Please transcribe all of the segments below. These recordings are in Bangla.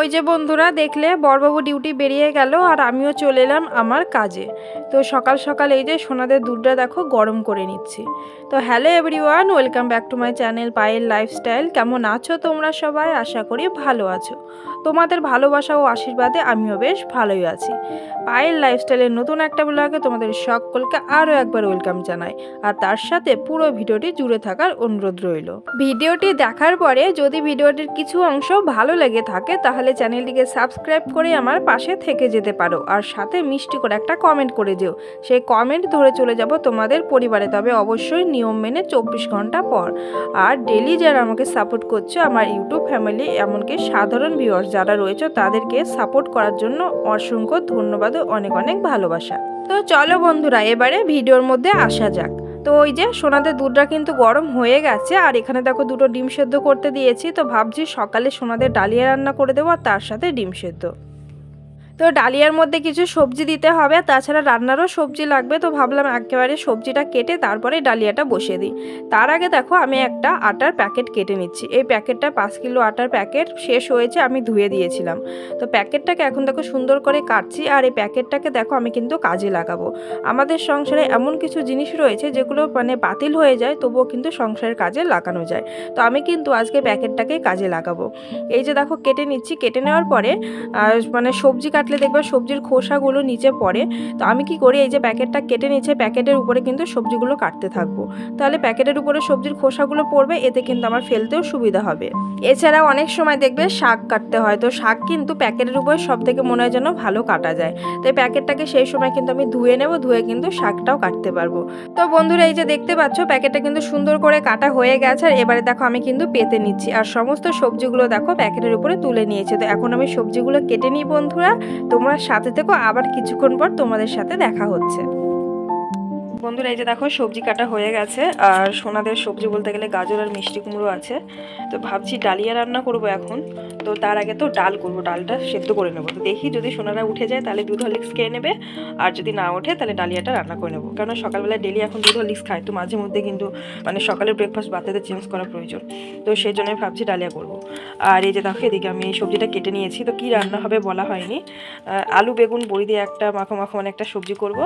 ওই যে বন্ধুরা দেখলে বড়বাবু ডিউটি বেরিয়ে গেল আর আমিও চলে এলাম আমার কাজে। তো সকাল সকাল এই যে সোনাদের দুধটা দেখো গরম করে নিচ্ছি। তো hello everyone, welcome back to my channel Payel lifestyle. কেমন আছো তোমরা সবাই? আশা করি ভালো আছো। তোমাদের ভালোবাসা ও আশীর্বাদে আমিও বেশ ভালোই আছি। পায়েল লাইফস্টাইলের নতুন একটা ব্লগে তোমাদের সকলকে আরও একবার ওয়েলকাম জানাই, আর তার সাথে পুরো ভিডিওটি জুড়ে থাকার অনুরোধ রইল। ভিডিওটি দেখার পরে যদি ভিডিওটির কিছু অংশ ভালো লেগে থাকে তাহলে চ্যানেলটিকে সাবস্ক্রাইব করে আমার পাশে থেকে যেতে পারো, আর সাথে মিষ্টি করে একটা কমেন্ট করে দিও। সেই কমেন্ট ধরে চলে যাব তোমাদের পরিবারে, তবে অবশ্যই নিয়ম মেনে 24 ঘন্টা পর। আর ডেলি যারা আমাকে সাপোর্ট করছো, আমার ইউটিউব ফ্যামিলি এমনকি সাধারণ ভিউয়ার্স যারা রয়েছে তাদেরকে সাপোর্ট করার জন্য অসংখ্য ধন্যবাদ ও অনেক অনেক ভালোবাসা। তো চলো বন্ধুরা, এবারে ভিডিওর মধ্যে আসা যাক। তো ওই যে সোনাদের দুধটা কিন্তু গরম হয়ে গেছে, আর এখানে দেখো দুটো ডিম সেদ্ধ করতে দিয়েছি। তো ভাবছি সকালে সোনাদের ডালিয়া রান্না করে দেবো আর তার সাথে ডিম সেদ্ধ। তো ডালিয়ার মধ্যে কিছু সবজি দিতে হবে, তাছাড়া রান্নারও সবজি লাগবে। তো ভাবলাম একেবারে সবজিটা কেটে তারপরে ডালিয়াটা বসিয়ে দিই। তার আগে দেখো আমি একটা আটার প্যাকেট কেটে নিচ্ছি। এই প্যাকেটটা 5 কিলো আটার প্যাকেট, শেষ হয়েছে, আমি ধুয়ে দিয়েছিলাম। তো প্যাকেটটাকে এখন দেখো সুন্দর করে কাটছি, আর এই প্যাকেটটাকে দেখো আমি কিন্তু কাজে লাগাবো। আমাদের সংসারে এমন কিছু জিনিস রয়েছে যেগুলো বাতিল হয়ে যায়, তবুও কিন্তু সংসারের কাজে লাগানো যায়। তো আমি কিন্তু আজকে প্যাকেটটাকে কাজে লাগাবো। এই যে দেখো কেটে নিচ্ছি। কেটে নেওয়ার পরে সবজি কাটলে দেখবে সবজির খোসাগুলো নিচে পড়ে। তো আমি কি করি, এই যে প্যাকেটটা কেটে নিচ্ছে, প্যাকেটের উপরে কিন্তু সবজিগুলো কাটতে থাকবো। তাহলে প্যাকেটের উপরে সবজির খোসাগুলো পড়বে, এতে কিন্তু আমার ফেলতেও সুবিধা হবে। এছাড়াও অনেক সময় দেখবে শাক কাটতে হয়, তো শাক কিন্তু প্যাকেটের উপরে সব থেকে মনে হয় যেন ভালো কাটা যায়। তো এই প্যাকেটটাকে সেই সময় কিন্তু আমি ধুয়ে নেব, ধুয়ে কিন্তু শাকটাও কাটতে পারবো। তো বন্ধুরা এই যে দেখতে পাচ্ছ প্যাকেটটা কিন্তু সুন্দর করে কাটা হয়ে গেছে। আর এবারে দেখো আমি কিন্তু পেতে নিচ্ছি, আর সমস্ত সবজিগুলো দেখো প্যাকেটের উপরে তুলে নিয়েছে। তো এখন আমি সবজিগুলো কেটে নিই বন্ধুরা, তোমরা সাথে থেকো, আবার কিছুক্ষণ পর তোমাদের সাথে দেখা হচ্ছে। বন্ধুরা এই যে দেখো সবজি কাটা হয়ে গেছে, আর সোনাদের সবজি বলতে গেলে গাজর আর মিষ্টি কুমড়ো আছে। তো ভাবছি ডালিয়া রান্না করব এখন। তো তার আগে তো ডাল করব, ডালটা সেদ্ধ করে নেবো। তো দেখি যদি সোনারা উঠে যায় তাহলে দুধ হরলিক্স খেয়ে নেবে, আর যদি না ওঠে তাহলে ডালিয়াটা রান্না করে নেবো। কারণ সকালবেলা ডেলি এখন দুধ হরলিক্স খায়, তো মাঝে মধ্যে কিন্তু সকালের ব্রেকফাস্ট বাচ্চাদের চেঞ্জ করা প্রয়োজন। তো সেই জন্যই ভাবছি ডালিয়া করব। আর এই যে দেখো এদিকে আমি এই সবজিটা কেটে নিয়েছি। তো কী রান্না হবে বলা হয়নি, আলু বেগুন বড়ি দিয়ে একটা মাখো মাখো একটা সবজি করব,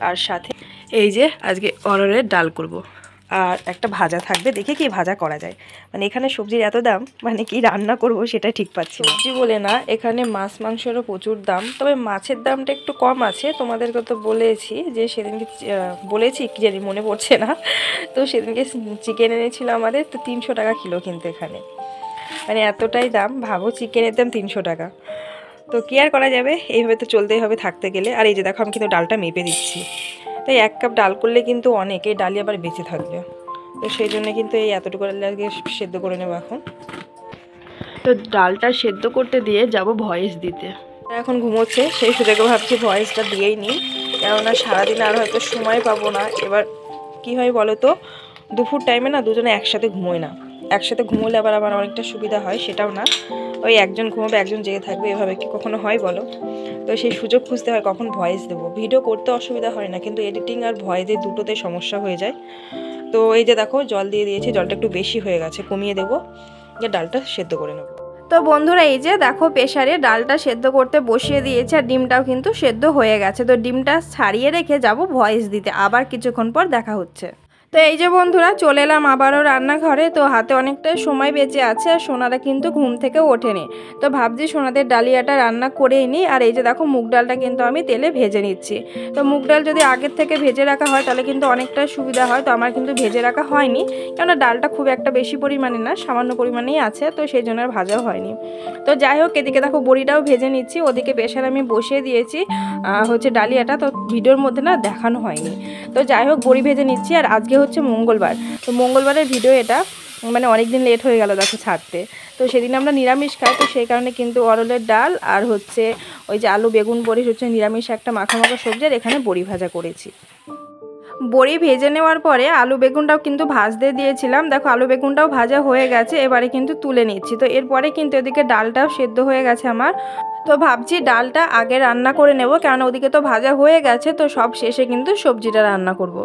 আর সাথে এই যে আজকে অরহরের ডাল করব, আর একটা ভাজা থাকবে। দেখে কি ভাজা করা যায়, এখানে সবজির এত দাম, কি রান্না করব সেটা ঠিক পাচ্ছি। সবজি বলে না, এখানে মাছ মাংসেরও প্রচুর দাম, তবে মাছের দামটা একটু কম আছে। তোমাদেরকে তো বলেছি যে সেদিনকে বলেছি কি জানি মনে পড়ছে না। তো সেদিনকে চিকেন এনেছিল আমাদের, তো 300 টাকা কিলো কিন্তু এখানে, এতটাই দাম। ভাবো চিকেনের দাম 300 টাকা। তো কি আর করা যাবে, এইভাবে তো চলতেই হবে থাকতে গেলে। আর এই যে দেখো আমি কিন্তু ডালটা মেপে দিচ্ছি। তাই 1 কাপ ডাল করলে কিন্তু অনেক, এই ডালই আবার বেঁচে থাকবে। তো সেই জন্য কিন্তু এই এতটুকু ডালকে সেদ্ধ করে নেবো এখন। তো ডালটা সেদ্ধ করতে দিয়ে যাব ভয়েস দিতে। এখন ঘুমোচ্ছে, সেই সুযোগে ভাবছি ভয়েসটা দিয়েই নিই, কেননা সারাদিন আর হয়তো সময় পাবো না। এবার কি হয় বলো তো, দুপুর টাইমে না দুজনে একসাথে ঘুমোয় না। একসাথে ঘুমোলে আবার আমার অনেকটা সুবিধা হয়, সেটাও না। ওই একজন ঘুমোবে একজন জেগে থাকবে, এভাবে কি কখনো হয় বলো? তো সেই সুযোগ খুঁজতে হয় কখন ভয়েস দেবো। ভিডিও করতে অসুবিধা হয় না, কিন্তু এডিটিং আর ভয়েসে দুটোতে সমস্যা হয়ে যায়। তো এই যে দেখো জল দিয়ে দিয়েছি, জলটা একটু বেশি হয়ে গেছে, কমিয়ে দেবো, ডালটা সেদ্ধ করে নেবো। তো বন্ধুরা এই যে দেখো প্রেসারে ডালটা সেদ্ধ করতে বসিয়ে দিয়েছে, আর ডিমটাও কিন্তু সেদ্ধ হয়ে গেছে। তো ডিমটা ছাড়িয়ে রেখে যাব ভয়েস দিতে, আবার কিছুক্ষণ পর দেখা হচ্ছে। তো এই যে বন্ধুরা চলে এলাম আবারও রান্নাঘরে। তো হাতে অনেকটাই সময় বেঁচে আছে, আর সোনারা কিন্তু ঘুম থেকে ওঠেনি। তো ভাবছি সোনাদের ডালিয়াটা রান্না করেই নিই। আর এই যে দেখো মুগ ডালটা কিন্তু আমি তেলে ভেজে নিচ্ছি। তো মুগ ডাল যদি আগের থেকে ভেজে রাখা হয় তাহলে কিন্তু অনেকটাই সুবিধা হয়। তো আমার কিন্তু ভেজে রাখা হয়নি, কেননা ডালটা খুব একটা বেশি পরিমাণে না, সামান্য পরিমাণেই আছে, তো সেই জন্য আর ভাজাও হয়নি। তো যাই হোক এদিকে দেখো বড়িটাও ভেজে নিচ্ছি, ওদিকে প্রেসারে আমি বসিয়ে দিয়েছি ডালিয়াটা। তো ভিডিওর মধ্যে না দেখানো হয়নি। তো যাই হোক বড়ি ভেজে নিচ্ছি। আর আজকে হচ্ছে মঙ্গলবার, তো মঙ্গলবারের ভিডিও এটা, অনেক দিন লেট হয়ে গেল দেখো ছাড়তে। তো সেদিন আমরা নিরামিষ খাই, তো সেই কারণে কিন্তু অরলের ডাল আর হচ্ছে ওই যে আলু বেগুন বড়ি হচ্ছে নিরামিষ একটা মাখা মাখা সবজি, আর এখানে বড়ি ভাজা করেছি। বড়ি ভেজে নেওয়ার পরে আলু বেগুনটাও কিন্তু ভাজতে দিয়েছিলাম। দেখো আলু বেগুনটাও ভাজা হয়ে গেছে, এবারে কিন্তু তুলে নিচ্ছি। তো এরপরে কিন্তু এদিকে ডালটাও সেদ্ধ হয়ে গেছে আমার। তো ভাবছি ডালটা আগে রান্না করে নেব, কেননা ওদিকে তো ভাজা হয়ে গেছে। তো সব শেষে কিন্তু সবজিটা রান্না করব।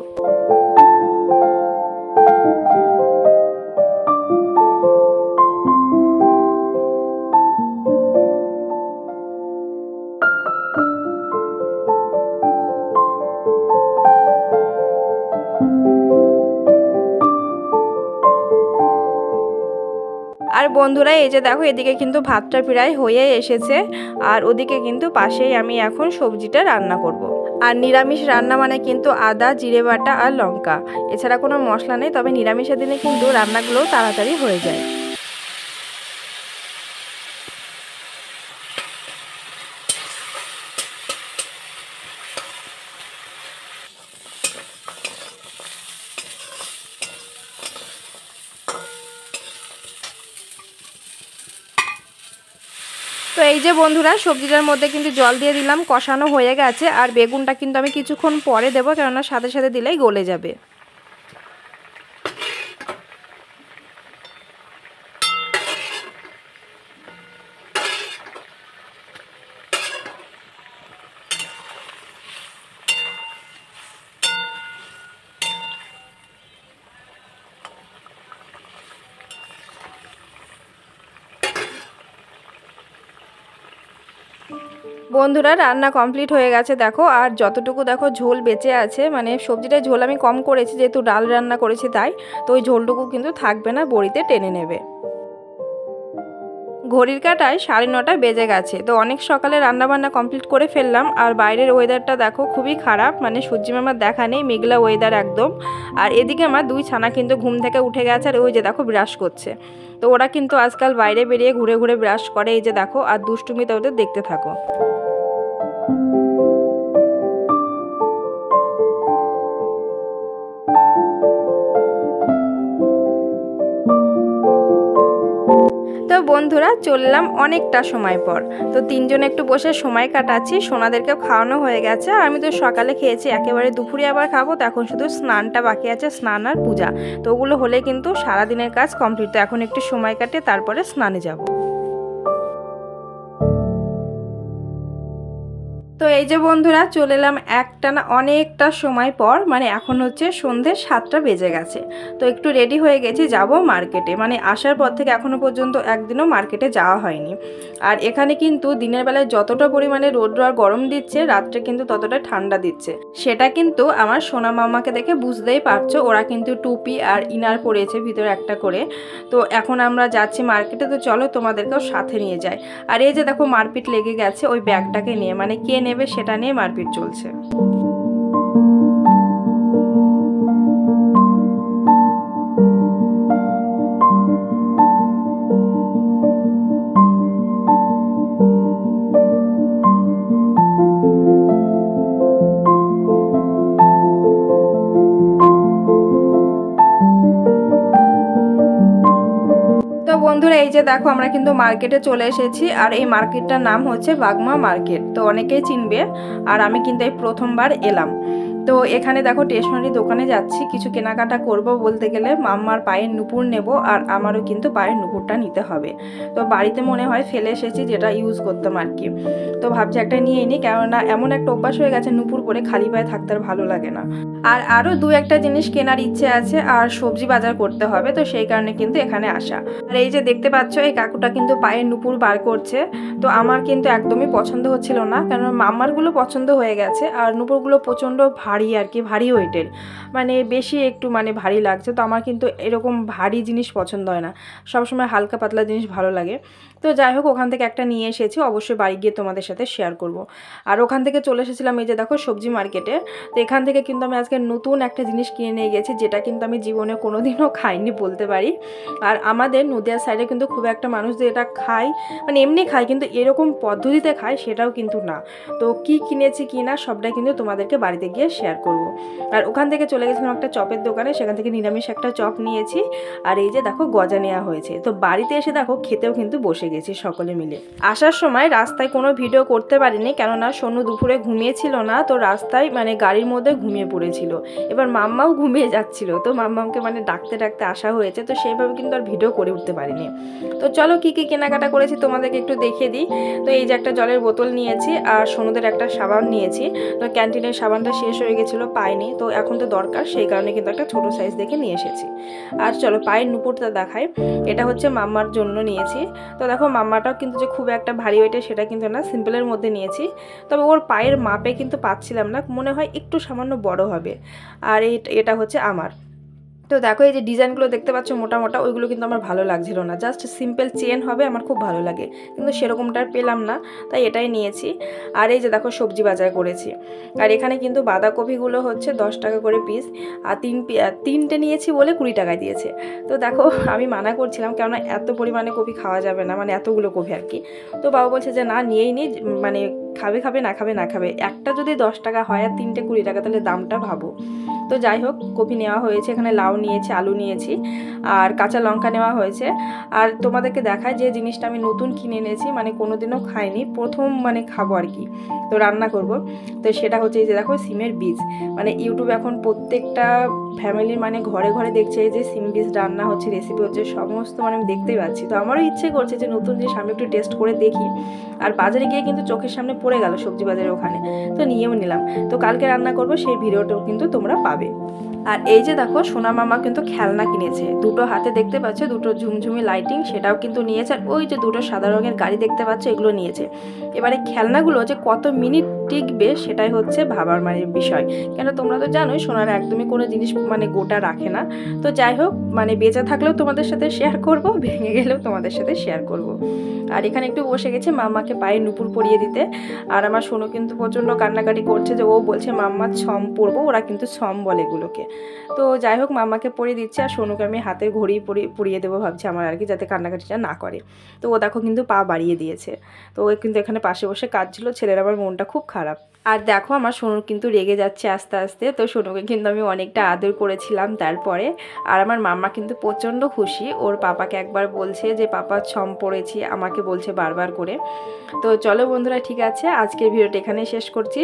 আর বন্ধুরা এই যে দেখো এদিকে কিন্তু ভাতটা প্রায় হয়ে এসেছে, আর ওদিকে কিন্তু পাশেই আমি এখন সবজিটা রান্না করব। আর নিরামিষ রান্না মানে কিন্তু আদা, জিরে বাটা আর লঙ্কা, এছাড়া কোনো মশলা নেই। তবে নিরামিষের দিনে কিন্তু রান্নাগুলো তাড়াতাড়ি হয়ে যায়। তো এই যে বন্ধুরা সবজিটার মধ্যে কিন্তু জল দিয়ে দিলাম, কষানো হয়ে গেছে। আর বেগুনটা কিন্তু আমি কিছুক্ষণ পরে দেবো, কেননা সাথে সাথে দিলেই গলে যাবে। বন্ধুরা রান্না কমপ্লিট হয়ে গেছে দেখো। আর যতটুকু দেখো ঝোল বেঁচে আছে, মানে সবজিটায় ঝোল আমি কম করেছি যেহেতু ডাল রান্না করেছি তাই, তো ওই ঝোলটুকু কিন্তু থাকবে না, বড়িতে টেনে নেবে। ঘড়ির কাঁটায় 9:30 বেজে গেছে। তো অনেক সকালে রান্নাবান্না কমপ্লিট করে ফেললাম। আর বাইরের ওয়েদারটা দেখো খুবই খারাপ, মানে সূর্যি মামার দেখা নেই, মেঘলা ওয়েদার একদম। আর এদিকে আমার 2 ছানা কিন্তু ঘুম থেকে উঠে গেছে, আর ওই যে দেখো ব্রাশ করছে। তো ওরা কিন্তু আজকাল বাইরে বেরিয়ে ঘুরে ঘুরে ব্রাশ করে, এই যে দেখো। আর দুষ্টুমিতে ওদের দেখতে থাকো। তো বন্ধুরা চললাম অনেকটা সময় পর। তো 3 জনে একটু বসে সময় কাটাচ্ছি, সোনাদেরকেও খাওয়ানো হয়ে গেছে। আর আমি তো সকালে খেয়েছি, একেবারে দুপুরে আবার খাবো। তো এখন শুধু স্নানটা বাকি আছে, স্নান আর পূজা। তো ওগুলো হলে কিন্তু সারাদিনের কাজ কমপ্লিট। তো এখন একটু সময় কাটে তারপরে স্নানে যাব। তো এই যে বন্ধুরা চলে এলাম একটানা অনেকটা সময় পর, মানে এখন হচ্ছে সন্ধ্যে 7টা বেজে গেছে। তো একটু রেডি হয়ে গেছি, যাব মার্কেটে। মানে আসার পর থেকে এখনো পর্যন্ত একদিনও মার্কেটে যাওয়া হয়নি। আর এখানে কিন্তু দিনের বেলায় যতটা পরিমাণে রোদ্র আর গরম দিচ্ছে, রাত্রে কিন্তু ততটা ঠান্ডা দিচ্ছে। সেটা কিন্তু আমার সোনা মামাকে দেখে বুঝতেই পারছো। ওরা কিন্তু টুপি আর ইনার পরেছে ভিতরে একটা করে। তো এখন আমরা যাচ্ছি মার্কেটে। তো চলো তোমাদেরকেও সাথে নিয়ে যাই। আর এই যে দেখো মারপিট লেগে গেছে ওই ব্যাগটাকে নিয়ে, মানে কে নেবে সেটা নিয়ে মারপিট চলছে। বন্ধুরা এই যে দেখো আমরা কিন্তু মার্কেটে চলে এসেছি। আর এই মার্কেটটার নাম হচ্ছে বাগমা মার্কেট। তো অনেকেই চিনবে। আর আমি কিন্তু এই প্রথমবার এলাম। তো এখানে দেখো স্টেশনারি দোকানে যাচ্ছি, কিছু কেনাকাটা করব বলতে গেলে। মাম্মার পায়ের নুপুর নেব, আর আমারও কিন্তু পায়ের নুপুরটা নিতে হবে। তো বাড়িতে মনে হয় ফেলে এসেছি, যেটা ইউজ করতাম আর কি। তো ভাবছি একটা নিয়ে নিই, কেননা এমন একটা অভ্যাস হয়ে গেছে নুপুর পরে খালি পায়ে থাকতে আর ভালো লাগে না। আর আরও 2-1টা জিনিস কেনার ইচ্ছে আছে, আর সবজি বাজার করতে হবে। তো সেই কারণে কিন্তু এখানে আসা। আর এই যে দেখতে পাচ্ছ এই কাকুটা কিন্তু পায়ের নুপুর বার করছে। তো আমার কিন্তু একদমই পছন্দ হচ্ছিল না, কারণ মাম্মারগুলো পছন্দ হয়ে গেছে। আর নুপুরগুলো প্রচণ্ড ভারী আর কি, ভারী ওয়েটের, মানে বেশি একটু মানে ভারী লাগছে। তো আমার কিন্তু এরকম ভারী জিনিস পছন্দ হয় না, সবসময় হালকা পাতলা জিনিস ভালো লাগে। তো যাই হোক ওখান থেকে একটা নিয়ে এসেছি, অবশ্যই বাড়ি গিয়ে তোমাদের সাথে শেয়ার করব। আর ওখান থেকে চলে এসেছিলাম এই যে দেখো সবজি মার্কেটে। তো এখান থেকে কিন্তু আমি আজকে নতুন একটা জিনিস কিনে নিয়ে গেছি, যেটা কিন্তু আমি জীবনে কোনোদিনও খাইনি বলতে পারি। আর আমাদের নদিয়া সাইডে কিন্তু খুব একটা মানুষ যে এটা খায়, মানে এমনি খায়, কিন্তু এরকম পদ্ধতিতে খায় সেটাও কিন্তু না। তো কি কিনেছি কি না সবটাই কিন্তু তোমাদেরকে বাড়িতে গিয়ে শেয়ার করব। আর ওখান থেকে চলে গেছিলাম একটা চপের দোকানে, সেখান থেকে নিরামিষ একটা চপ নিয়েছি। আর এই যে দেখো গজা নেওয়া হয়েছে। তো বাড়িতে এসে দেখো খেতেও কিন্তু বসে গেছি সকলে মিলে। আসার সময় রাস্তায় কোনো ভিডিও করতে পারিনি, কেননা সোনু দুপুরে ঘুমিয়েছিল না। তো রাস্তায় মানে গাড়ির মধ্যে ঘুমিয়ে পড়েছিল। এবার মাম্মাও ঘুমিয়ে যাচ্ছিল, তো মাম্মাকে মানে ডাকতে ডাকতে আসা হয়েছে। তো সেইভাবে কিন্তু আর ভিডিও করে উঠতে পারিনি। তো চলো কি কি কেনাকাটা করেছি তোমাদেরকে একটু দেখিয়ে দিই। তো এই যে একটা জলের বোতল নিয়েছি, আর সোনুদের একটা সাবান নিয়েছি। তো ক্যান্টিনের সাবানটা শেষ হয়ে গেছিলো, পাইনি। তো এখন তো দরকার, সেই কারণে কিন্তু একটা ছোটো সাইজ দেখে নিয়ে এসেছি। আর চলো পায়ের নুপুরটা দেখাই। এটা হচ্ছে মাম্মার জন্য নিয়েছি। তো দেখো মাম্মাটাও কিন্তু যে খুব একটা ভারী ওয়েটে সেটা কিন্তু না, সিম্পলের মধ্যে নিয়েছি। তবে ওর পায়ের মাপে কিন্তু পাচ্ছিলাম না, মনে হয় একটু সামান্য বড় হবে। আর এটা হচ্ছে আমার। তো দেখো এই যে ডিজাইনগুলো দেখতে পাচ্ছ মোটা মোটা, ওইগুলো কিন্তু আমার ভালো লাগছিল না, জাস্ট সিম্পল চেন হবে আমার খুব ভালো লাগে, কিন্তু সেরকমটা পেলাম না, তাই এটাই নিয়েছি। আর এই যে দেখো সবজি বাজার করেছি, আর এখানে কিন্তু বাঁধাকপিগুলো হচ্ছে 10 টাকা করে পিস, আর তিনটে নিয়েছি বলে 20 টাকায় দিয়েছে। তো দেখো আমি মানা করছিলাম, কেননা এত পরিমাণে কপি খাওয়া যাবে না, মানে এতগুলো কপি আর কি। তো বাবা বলছে যে না নিয়েই নি, মানে খাবে খাবে না খাবে না খাবে, একটা যদি 10 টাকা হয় আর তিনটে 20 টাকা, তাহলে দামটা ভাবো। তো যাই হোক কপি নেওয়া হয়েছে, এখানে লাউ নিয়েছি, আলু নিয়েছি, আর কাঁচা লঙ্কা নেওয়া হয়েছে। আর তোমাদেরকে দেখায় যে জিনিসটা আমি নতুন কিনে এনেছি, মানে কোনোদিনও খাইনি, প্রথম মানে খাবো আর কি, তো রান্না করব। তো সেটা হচ্ছে এই যে দেখো সিমের বীজ, মানে ইউটিউব এখন প্রত্যেকটা ফ্যামিলির মানে ঘরে ঘরে দেখছে যে সিম বীজ রান্না হচ্ছে, রেসিপি হচ্ছে, সমস্ত মানে আমি দেখতেই পাচ্ছি। তো আমারও ইচ্ছে করছে যে নতুন জিনিস আমি একটু টেস্ট করে দেখি। আর বাজারে গিয়ে কিন্তু চোখের সামনে পড়ে গেল সবজি বাজারে ওখানে, তো নিয়েও নিলাম। তো কালকে রান্না করব, সেই ভিডিওটাও কিন্তু তোমরা পাবে। আর এই যে দেখো সোনা মামা কিন্তু খেলনা কিনেছে, দুটো হাতে দেখতে পাচ্ছ, দুটো ঝুমঝুমি লাইটিং, সেটাও কিন্তু নিয়েছে। আর ওই যে দুটো সাদা রঙের গাড়ি দেখতে পাচ্ছ, এগুলো নিয়েছে। এবারে খেলনাগুলো যে কত মিনিট টিকবে সেটাই হচ্ছে ভাবার মানে বিষয়, কেন তোমরা তো জানোই সোনার একদমই কোনো জিনিস মানে গোটা রাখে না। তো যাই হোক, মানে বেঁচে থাকলেও তোমাদের সাথে শেয়ার করব, ভেঙে গেলেও তোমাদের সাথে শেয়ার করব। আর এখানে একটু বসে গেছে মাম্মাকে পায়ে নুপুর পরিয়ে দিতে। আর আমার সোনু কিন্তু প্রচণ্ড কান্নাকাটি করছে, যে ও বলছে মাম্মা ছম পরবো, ওরা কিন্তু ছম বলে এগুলোকে। তো যাই হোক মাম্মাকে পরিয়ে দিচ্ছে, আর সোনুকে আমি হাতে ঘড়ি পরিয়ে দেবো ভাবছি আমার আর কি, যাতে কান্নাকাটিটা না করে। তো ও দেখো কিন্তু পা বাড়িয়ে দিয়েছে। তো ও কিন্তু এখানে পাশে বসে কাঁদছিল, ছেলের আবার মনটা খুব খারাপ। আর দেখো আমার সোনু কিন্তু রেগে যাচ্ছে আস্তে আস্তে। তো সোনুকে কিন্তু আমি অনেকটা আদর করেছিলাম তারপরে। আর আমার মাম্মা কিন্তু প্রচণ্ড খুশি, ওর পাপাকে একবার বলছে যে পাপা ছম পড়েছি, আমাকে বলছে বারবার করে। তো চলো বন্ধুরা, ঠিক আছে, আজকের ভিডিওটা এখানে শেষ করছি,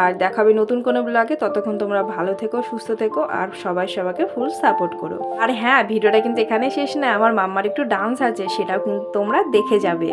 আর দেখাবে নতুন কোনো ব্লগে। ততক্ষণ তোমরা ভালো থেকো, সুস্থ থেকো, আর সবাই সবাইকে ফুল সাপোর্ট করো। আর হ্যাঁ, ভিডিওটা কিন্তু এখানে শেষ না, আমার মাম্মার একটু ডান্স আছে, সেটাও কিন্তু তোমরা দেখে যাবে।